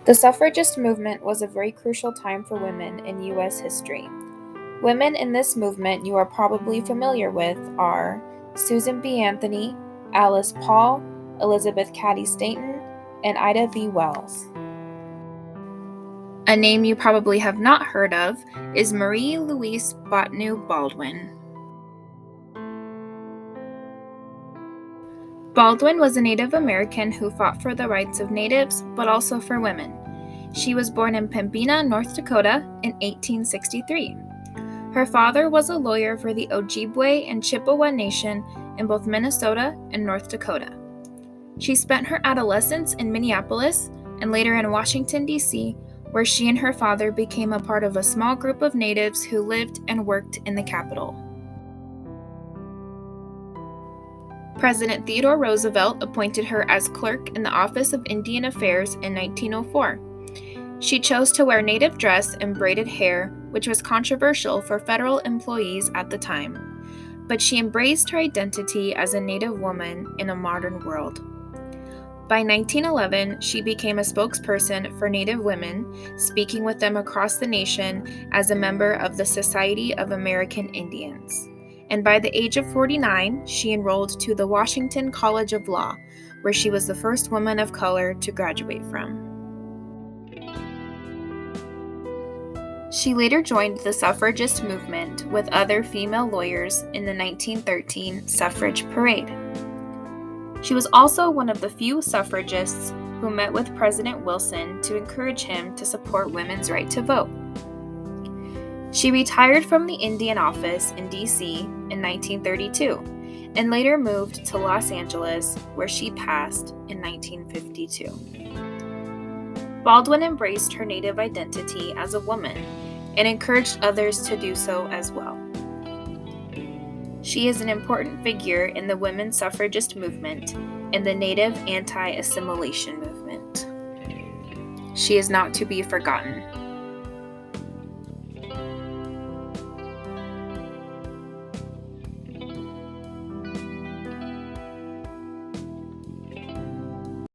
The suffragist movement was a very crucial time for women in U.S. history. Women in this movement you are probably familiar with are Susan B. Anthony, Alice Paul, Elizabeth Cady Stanton, and Ida B. Wells. A name you probably have not heard of is Marie Louise Bottineau Baldwin. Baldwin was a Native American who fought for the rights of natives, but also for women. She was born in Pembina, North Dakota in 1863. Her father was a lawyer for the Ojibwe and Chippewa Nation in both Minnesota and North Dakota. She spent her adolescence in Minneapolis and later in Washington, D.C., where she and her father became a part of a small group of natives who lived and worked in the capital. President Theodore Roosevelt appointed her as clerk in the Office of Indian Affairs in 1904. She chose to wear native dress and braided hair, which was controversial for federal employees at the time, but she embraced her identity as a Native woman in a modern world. By 1911, she became a spokesperson for Native women, speaking with them across the nation as a member of the Society of American Indians. And by the age of 49, she enrolled to the Washington College of Law, where she was the first woman of color to graduate from. She later joined the suffragist movement with other female lawyers in the 1913 suffrage parade. She was also one of the few suffragists who met with President Wilson to encourage him to support women's right to vote. She retired from the Indian office in D.C. in 1932 and later moved to Los Angeles, where she passed in 1952. Baldwin embraced her Native identity as a woman and encouraged others to do so as well. She is an important figure in the women's suffragist movement and the Native anti-assimilation movement. She is not to be forgotten.